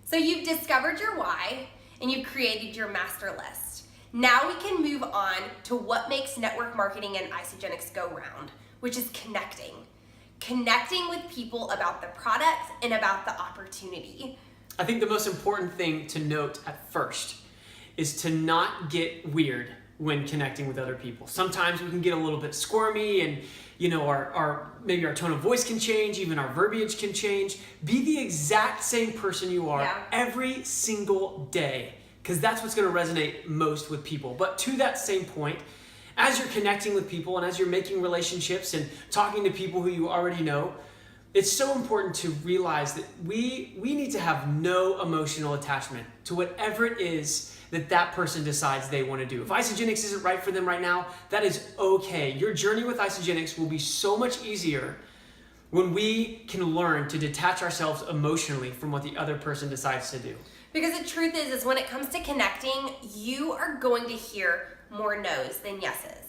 So you've discovered your why and you've created your master list. Now we can move on to what makes network marketing and Isagenix go round, which is connecting. Connecting with people about the product and about the opportunity. I think the most important thing to note at first is to not get weird when connecting with other people. Sometimes we can get a little bit squirmy and maybe our tone of voice can change, even our verbiage can change. Be the exact same person you are every single day, because that's what's going to resonate most with people. But to that same point, as you're connecting with people and as you're making relationships and talking to people who you already know, it's so important to realize that we need to have no emotional attachment to whatever it is that person decides they want to do. If Isagenix isn't right for them right now, that is okay. Your journey with Isagenix will be so much easier when we can learn to detach ourselves emotionally from what the other person decides to do. Because the truth is when it comes to connecting, you are going to hear more no's than yeses.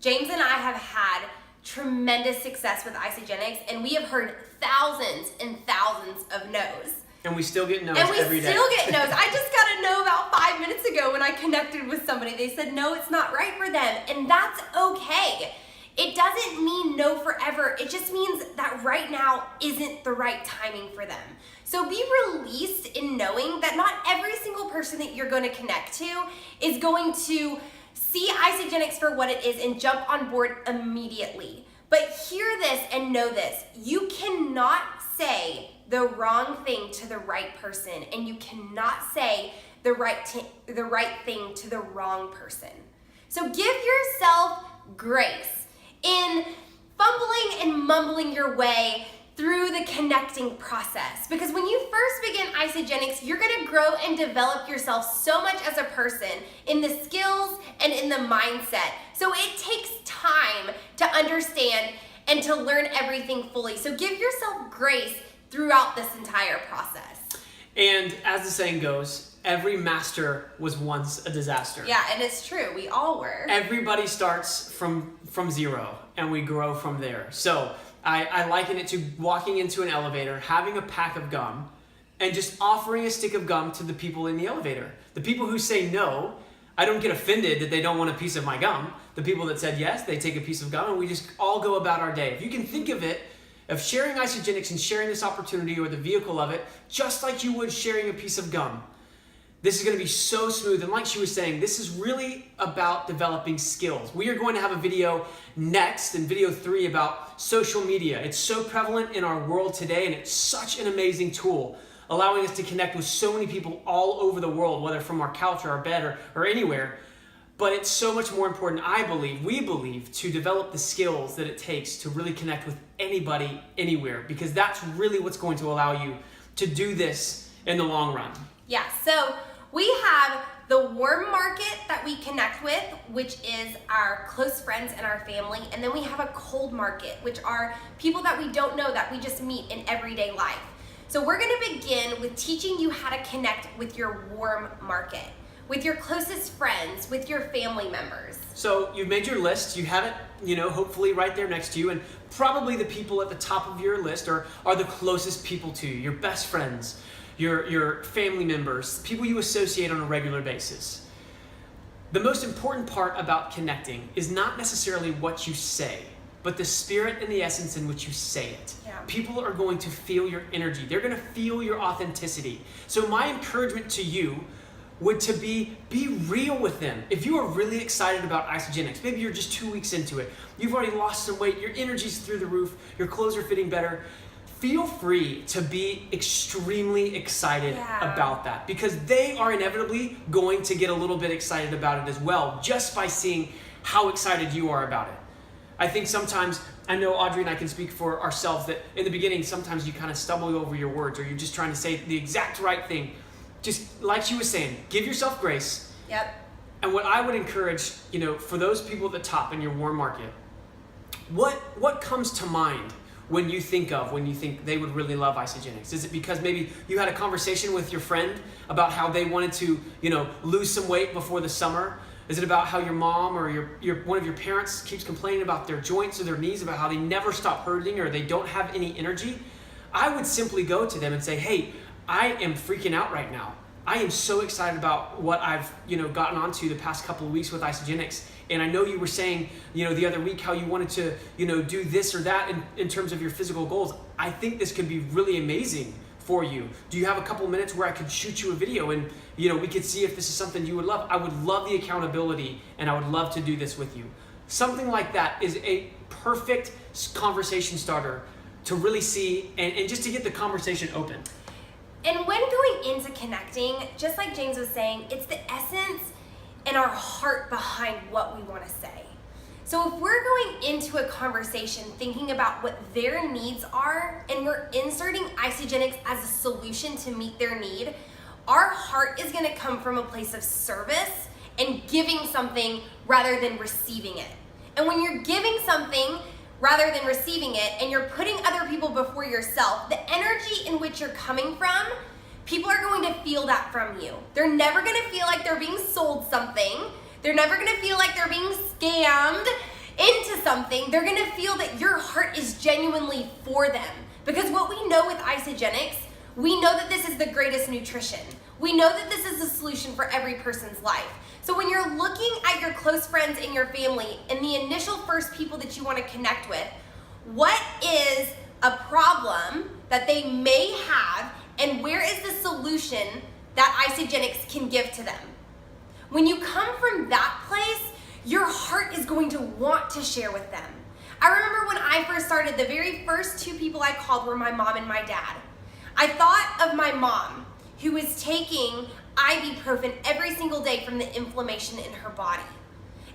James and I have had tremendous success with Isagenix, and we have heard thousands and thousands of no's. And we still get no's every day. And we still get no's. I just got a no about 5 minutes ago when I connected with somebody. They said, no, it's not right for them. And that's okay. It doesn't mean no forever. It just means that right now isn't the right timing for them. So be released in knowing that not every single person that you're going to connect to is going to see Isagenix for what it is and jump on board immediately. But hear this and know this. You cannot say the wrong thing to the right person, and you cannot say the right thing to the wrong person. So give yourself grace in fumbling and mumbling your way through the connecting process. Because when you first begin Isagenix, you're gonna grow and develop yourself so much as a person in the skills and in the mindset. So it takes time to understand and to learn everything fully. So give yourself grace throughout this entire process. And as the saying goes, every master was once a disaster. Yeah, and it's true. We all were. Everybody starts from zero, and we grow from there. So I liken it to walking into an elevator, having a pack of gum, and just offering a stick of gum to the people in the elevator. The people who say no, I don't get offended that they don't want a piece of my gum. The people that said yes, they take a piece of gum, and we just all go about our day. If you can think of it, of sharing Isagenix and sharing this opportunity or the vehicle of it, just like you would sharing a piece of gum. This is going to be so smooth. And like she was saying, this is really about developing skills. We are going to have a video next, in video 3, about social media. It's so prevalent in our world today, and it's such an amazing tool, allowing us to connect with so many people all over the world, whether from our couch or our bed or anywhere. But it's so much more important, we believe, to develop the skills that it takes to really connect with anybody, anywhere, because that's really what's going to allow you to do this in the long run. Yeah, so we have the warm market that we connect with, which is our close friends and our family, and then we have a cold market, which are people that we don't know, that we just meet in everyday life. So we're gonna begin with teaching you how to connect with your warm market, with your closest friends, with your family members. So you've made your list, you have it, hopefully right there next to you, and probably the people at the top of your list are the closest people to you, your best friends, your family members, people you associate on a regular basis. The most important part about connecting is not necessarily what you say, but the spirit and the essence in which you say it. Yeah. People are going to feel your energy. They're going to feel your authenticity. So my encouragement to you would to be real with them. If you are really excited about Isagenix, maybe you're just 2 weeks into it, you've already lost some weight, your energy's through the roof, your clothes are fitting better, feel free to be extremely excited about that, because they are inevitably going to get a little bit excited about it as well, just by seeing how excited you are about it. I think sometimes, I know Audrey and I can speak for ourselves, that in the beginning, sometimes you kind of stumble over your words, or you're just trying to say the exact right thing. Just like she was saying, give yourself grace. Yep. And what I would encourage, for those people at the top in your warm market, what comes to mind when you think they would really love Isagenix? Is it because maybe you had a conversation with your friend about how they wanted to, lose some weight before the summer? Is it about how your mom or your one of your parents keeps complaining about their joints or their knees, about how they never stop hurting or they don't have any energy? I would simply go to them and say, hey, I am freaking out right now. I am so excited about what I've, gotten onto the past couple of weeks with Isagenix. And I know you were saying, the other week how you wanted to, do this or that in terms of your physical goals. I think this could be really amazing for you. Do you have a couple minutes where I could shoot you a video and, we could see if this is something you would love? I would love the accountability and I would love to do this with you. Something like that is a perfect conversation starter to really see and just to get the conversation open. And when going into connecting, just like James was saying, it's the essence and our heart behind what we want to say. So if we're going into a conversation thinking about what their needs are and we're inserting Isagenix as a solution to meet their need, our heart is going to come from a place of service and giving something rather than receiving it. And when you're giving something rather than receiving it, and you're putting other people before yourself, the energy in which you're coming from, people are going to feel that from you. They're never going to feel like they're being sold something. They're never going to feel like they're being scammed into something. They're going to feel that your heart is genuinely for them. Because what we know with Isagenix, we know that this is the greatest nutrition. We know that this is the solution for every person's life. So when you're looking at your close friends in your family and the initial first people that you want to connect with, what is a problem that they may have and where is the solution that Isagenix can give to them? When you come from that place, your heart is going to want to share with them. I remember when I first started, the very first two people I called were my mom and my dad. I thought of my mom, who was taking ibuprofen every single day from the inflammation in her body.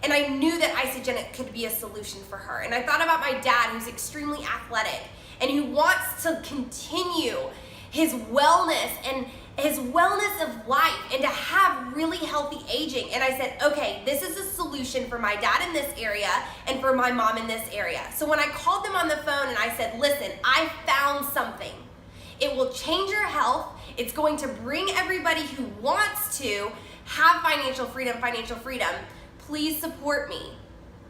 And I knew that Isagenix could be a solution for her. And I thought about my dad, who's extremely athletic and who wants to continue his wellness and his wellness of life and to have really healthy aging. And I said, okay, this is a solution for my dad in this area and for my mom in this area. So when I called them on the phone and I said, listen, I found something. It will change your health. It's going to bring everybody who wants to have financial freedom. Please support me.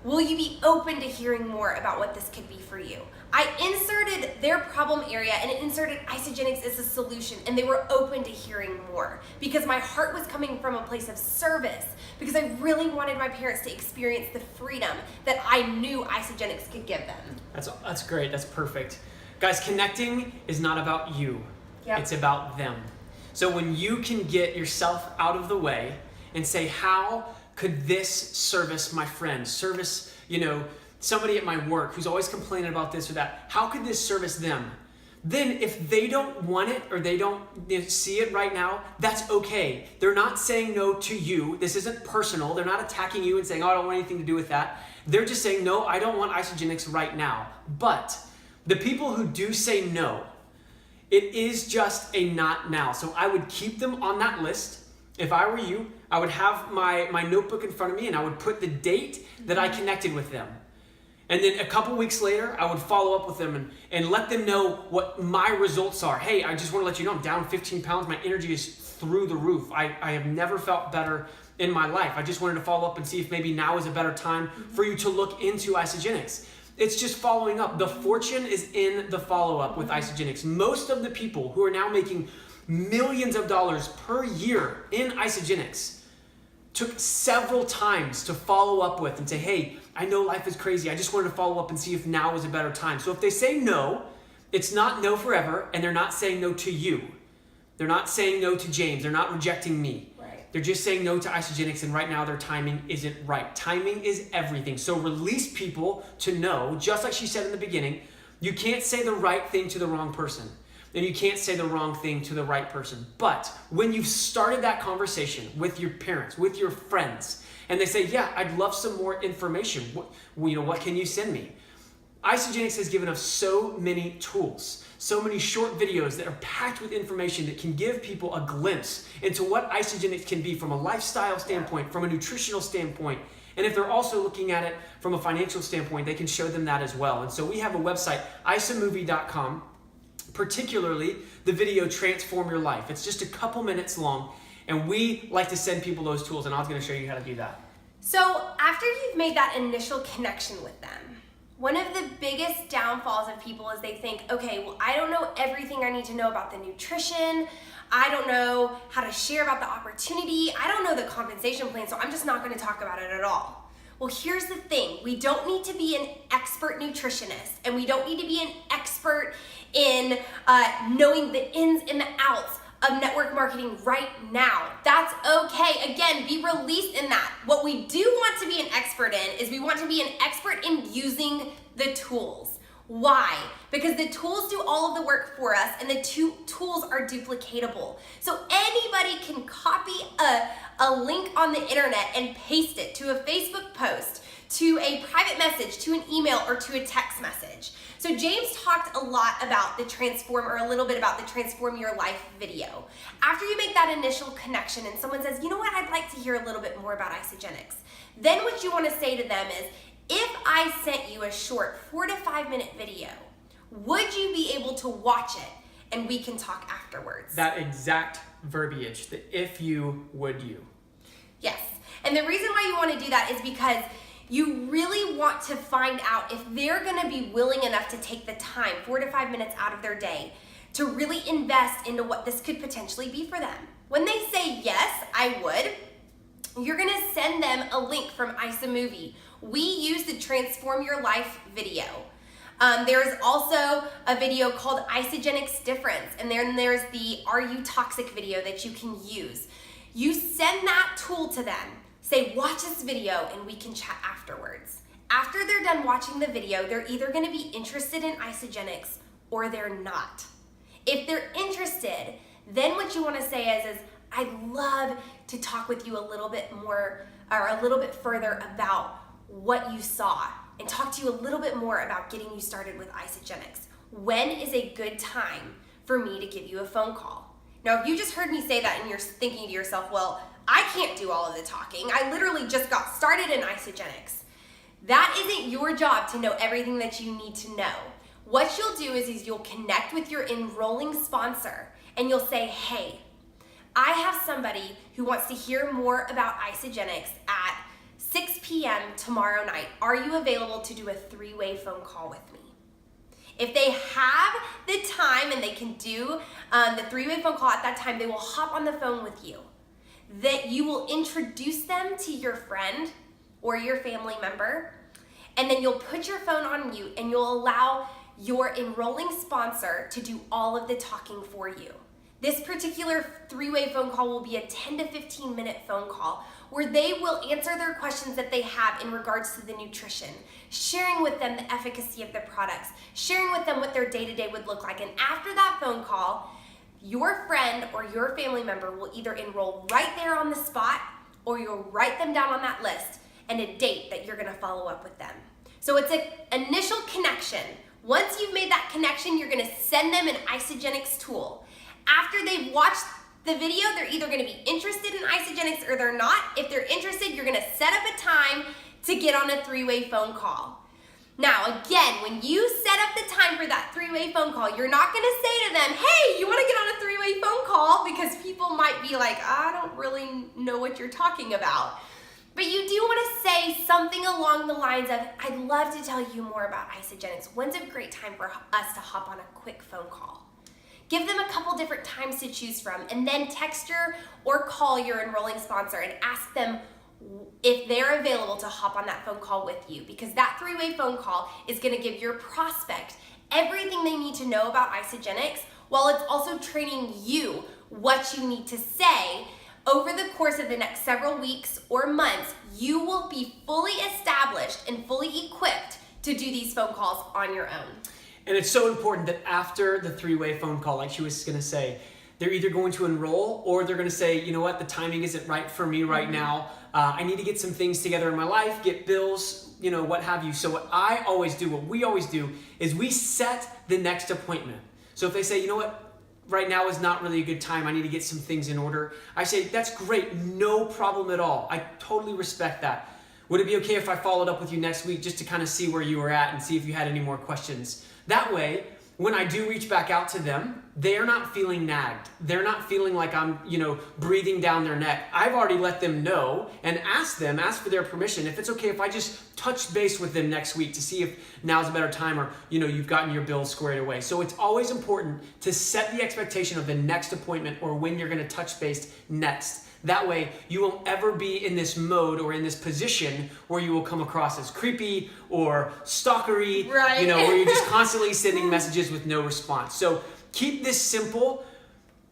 Will you be open to hearing more about what this could be for you? I inserted their problem area and inserted Isagenix as a solution, and they were open to hearing more because my heart was coming from a place of service, because I really wanted my parents to experience the freedom that I knew Isagenix could give them. That's great. That's perfect. Guys, connecting is not about you. Yep. It's about them. So when you can get yourself out of the way and say, how could this service my friend, service, somebody at my work who's always complaining about this or that, how could this service them? Then if they don't want it or they don't see it right now, that's okay. They're not saying no to you. This isn't personal. They're not attacking you and saying, oh, I don't want anything to do with that. They're just saying, no, I don't want Isagenix right now. But the people who do say no, it is just a not now. So I would keep them on that list. If I were you, I would have my notebook in front of me and I would put the date that I connected with them. And then a couple weeks later, I would follow up with them and let them know what my results are. Hey, I just want to let you know I'm down 15 pounds. My energy is through the roof. I have never felt better in my life. I just wanted to follow up and see if maybe now is a better time for you to look into Isagenix. It's just following up. The fortune is in the follow-up with Isagenix. Most of the people who are now making millions of dollars per year in Isagenix took several times to follow up with and say, hey, I know life is crazy. I just wanted to follow up and see if now is a better time. So if they say no, it's not no forever, and they're not saying no to you. They're not saying no to James. They're not rejecting me. Right. They're just saying no to Isagenix, and right now their timing isn't right. Timing is everything. So release people to know, just like she said in the beginning, you can't say the right thing to the wrong person. And you can't say the wrong thing to the right person. But when you've started that conversation with your parents, with your friends, and they say, yeah, I'd love some more information. What can you send me? Isagenix has given us so many tools, so many short videos that are packed with information that can give people a glimpse into what Isagenix can be from a lifestyle standpoint, from a nutritional standpoint. And if they're also looking at it from a financial standpoint, they can show them that as well. And so we have a website, isamovie.com. Particularly the video Transform Your Life. It's just a couple minutes long, and we like to send people those tools, and I was going to show you how to do that. So after you've made that initial connection with them, One of the biggest downfalls of people is they think, okay, well, I don't know everything I need to know about the nutrition. I don't know how to share about the opportunity. I don't know the compensation plan, so I'm just not going to talk about it at all. Well, here's the thing. We don't need to be an expert nutritionist, and we don't need to be an expert in knowing the ins and the outs of network marketing right now. That's okay. Again, be released in that. What we do want to be an expert in is we want to be an expert in using the tools. Why? Because the tools do all of the work for us, and the tools are duplicatable. So anybody can copy a link on the internet and paste it to a Facebook post, to a private message, to an email, or to a text message. So James talked a lot about the transform, or a little bit about the Transform Your Life video. After you make that initial connection and someone says, you know what, I'd like to hear a little bit more about Isagenix, then what you want to say to them is, if I sent you a short 4 to 5 minute video, would you be able to watch it and we can talk afterwards? That exact verbiage, the if you, would you. Yes, and the reason why you want to do that is because you really want to find out if they're going to be willing enough to take the time, 4 to 5 minutes out of their day, to really invest into what this could potentially be for them. When they say, yes, I would, you're going to send them a link from iSamovie. We use the Transform Your Life video. There's also a video called Isagenix Difference, and then there's the Are You Toxic video that you can use. You send that tool to them. Say, watch this video and we can chat afterwards. After they're done watching the video, they're either going to be interested in Isagenix or they're not. If they're interested, then what you want to say is I'd love to talk with you a little bit more, or a little bit further about what you saw, and talk to you a little bit more about getting you started with Isagenix. When is a good time for me to give you a phone call? Now, if you just heard me say that and you're thinking to yourself, well, I can't do all of the talking. I literally just got started in Isagenix. That isn't your job to know everything that you need to know. What you'll do is you'll connect with your enrolling sponsor and you'll say, hey, I have somebody who wants to hear more about Isagenix at 6 p.m. tomorrow night. Are you available to do a 3-way phone call with me? If they have the time and they can do the 3-way phone call at that time, they will hop on the phone with you. That you will introduce them to your friend or your family member, and then you'll put your phone on mute and you'll allow your enrolling sponsor to do all of the talking for you. This particular 3-way phone call will be a 10 to 15 minute phone call where they will answer their questions that they have in regards to the nutrition, sharing with them the efficacy of the products, sharing with them what their day-to-day would look like. And after that phone call, your friend or your family member will either enroll right there on the spot, or you'll write them down on that list and a date that you're gonna follow up with them. So it's an initial connection. Once you've made that connection, you're gonna send them an Isagenix tool. After they've watched the video, they're either gonna be interested in Isagenix or they're not. If they're interested, you're gonna set up a time to get on a 3-way phone call. Now, again, when you set up the time for that 3-way phone call, you're not gonna say to them, hey, you wanna get on a 3-way phone call? Because people might be like, I don't really know what you're talking about. But you do wanna say something along the lines of, I'd love to tell you more about Isagenix. When's a great time for us to hop on a quick phone call? Give them a couple different times to choose from, and then text your or call your enrolling sponsor and ask them if they're available to hop on that phone call with you, because that 3-way phone call is going to give your prospect everything they need to know about Isagenix, while it's also training you what you need to say. Over the course of the next several weeks or months, you will be fully established and fully equipped to do these phone calls on your own. And it's so important that after the 3-way phone call, like she was going to say, they're either going to enroll or they're going to say, you know what, the timing isn't right for me right now. I need to get some things together in my life, get bills, you know, what have you. So what I always do, what we always do, is we set the next appointment. So if they say, you know what, right now is not really a good time, I need to get some things in order, I say, that's great, no problem at all. I totally respect that. Would it be okay if I followed up with you next week just to kind of see where you were at and see if you had any more questions? That way, when I do reach back out to them, they're not feeling nagged. They're not feeling like I'm, breathing down their neck. I've already let them know and ask for their permission if it's okay if I just touch base with them next week to see if now's a better time or, you've gotten your bills squared away. So it's always important to set the expectation of the next appointment or when you're going to touch base next. That way, you won't ever be in this mode or in this position where you will come across as creepy or stalkery, right. Where you're just constantly sending messages with no response. So keep this simple.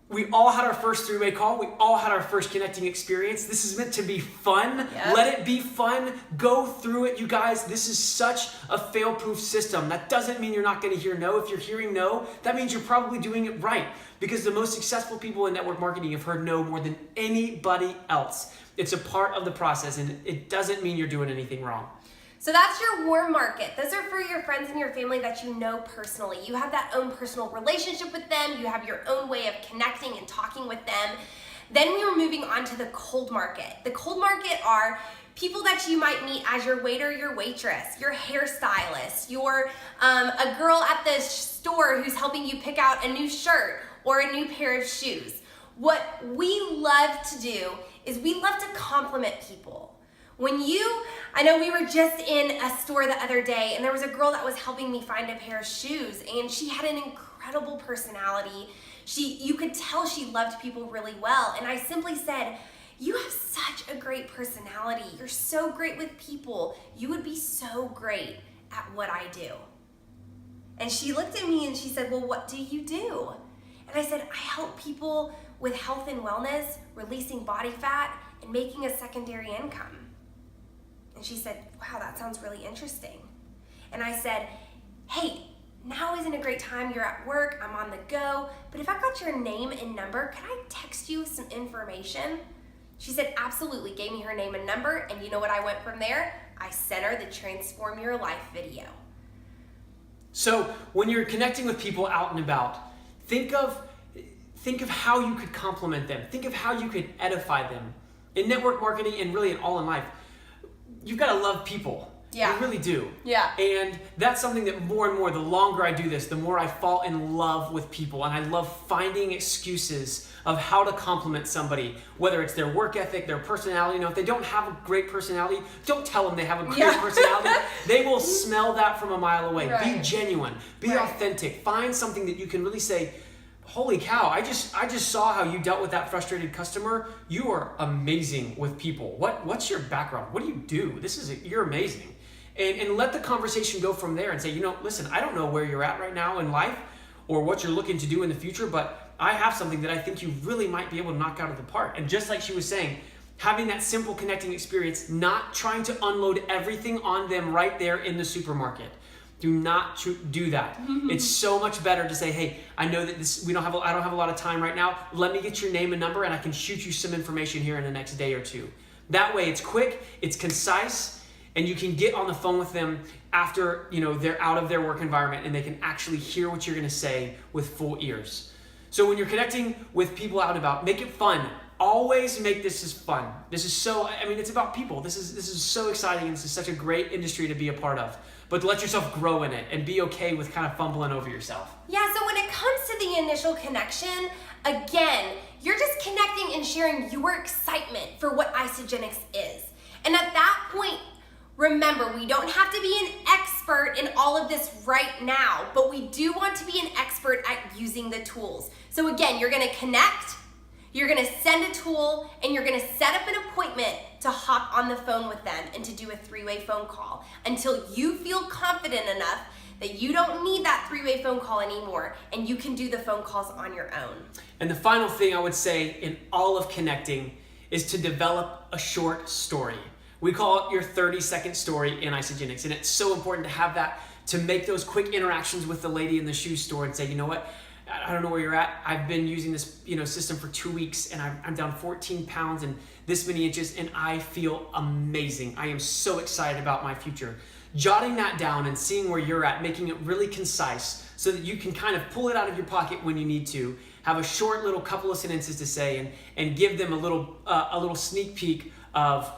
We all had our first three-way call. We all had our first connecting experience. This is meant to be fun. Yep. Let it be fun. Go through it, you guys. This is such a fail-proof system. That doesn't mean you're not going to hear no. If you're hearing no, that means you're probably doing it right, because the most successful people in network marketing have heard no more than anybody else. It's a part of the process, and it doesn't mean you're doing anything wrong. So that's your warm market. Those are for your friends and your family that you know personally. You have that own personal relationship with them. You have your own way of connecting and talking with them. Then we were moving on to the cold market. The cold market are people that you might meet as your waiter, your waitress, your hairstylist, a girl at the store who's helping you pick out a new shirt or a new pair of shoes. What we love to do is we love to compliment people. I know we were just in a store the other day and there was a girl that was helping me find a pair of shoes, and she had an incredible personality. You could tell she loved people really well, and I simply said, "You have such a great personality. You're so great with people. You would be so great at what I do." And she looked at me and she said, "Well, what do you do?" And I said, "I help people with health and wellness, releasing body fat, and making a secondary income." And she said, "Wow, that sounds really interesting." And I said, "Hey, now isn't a great time. You're at work, I'm on the go, but if I got your name and number, could I text you some information?" She said, "Absolutely," gave me her name and number, and you know what I went from there? I sent her the Transform Your Life video. So when you're connecting with people out and about, think of how you could compliment them. Think of how you could edify them. In network marketing and really in all in life, you've got to love people. Yeah. You really do. Yeah. And that's something that more and more, the longer I do this, the more I fall in love with people. And I love finding excuses of how to compliment somebody, whether it's their work ethic, their personality. If they don't have a great personality, don't tell them they have a great personality. They will smell that from a mile away. Right. Be genuine. Be authentic. Find something that you can really say, "Holy cow, I just saw how you dealt with that frustrated customer. You are amazing with people. What's your background? What do you do? You're amazing." And let the conversation go from there and say, "Listen, I don't know where you're at right now in life or what you're looking to do in the future, but I have something that I think you really might be able to knock out of the park." And just like she was saying, having that simple connecting experience, not trying to unload everything on them right there in the supermarket. Do not do that. It's so much better to say, "Hey, I know that I don't have a lot of time right now. Let me get your name and number and I can shoot you some information here in the next day or two." That way it's quick, it's concise, and you can get on the phone with them after, they're out of their work environment and they can actually hear what you're going to say with full ears. So when you're connecting with people out and about, make it fun. Always make this as fun. This is it's about people. This is so exciting, and this is such a great industry to be a part of. But let yourself grow in it and be okay with kind of fumbling over yourself. Yeah, so when it comes to the initial connection, again, you're just connecting and sharing your excitement for what Isagenix is. And at that point, remember, we don't have to be an expert in all of this right now, but we do want to be an expert at using the tools. So again, you're gonna connect, you're gonna send a tool, and you're gonna set up an appointment to hop on the phone with them and to do a three-way phone call until you feel confident enough that you don't need that three-way phone call anymore and you can do the phone calls on your own. And the final thing I would say in all of connecting is to develop a short story. We call it your 30-second story in Isagenix, and it's so important to have that, to make those quick interactions with the lady in the shoe store and say, "You know what? I don't know where you're at. I've been using this, system for 2 weeks, and I'm down 14 pounds and this many inches, and I feel amazing. I am so excited about my future." Jotting that down and seeing where you're at, making it really concise so that you can kind of pull it out of your pocket when you need to, have a short little couple of sentences to say, and give them a little sneak peek of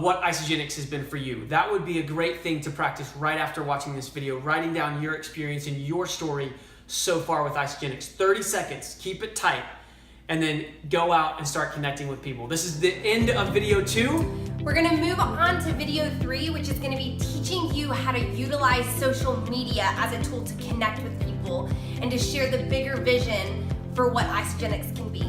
what Isagenix has been for you. That would be a great thing to practice right after watching this video, writing down your experience and your story so far with Isagenix. 30 seconds, keep it tight, and then go out and start connecting with people. This is the end of video 2. We're gonna move on to video 3, which is gonna be teaching you how to utilize social media as a tool to connect with people and to share the bigger vision for what Isagenix can be.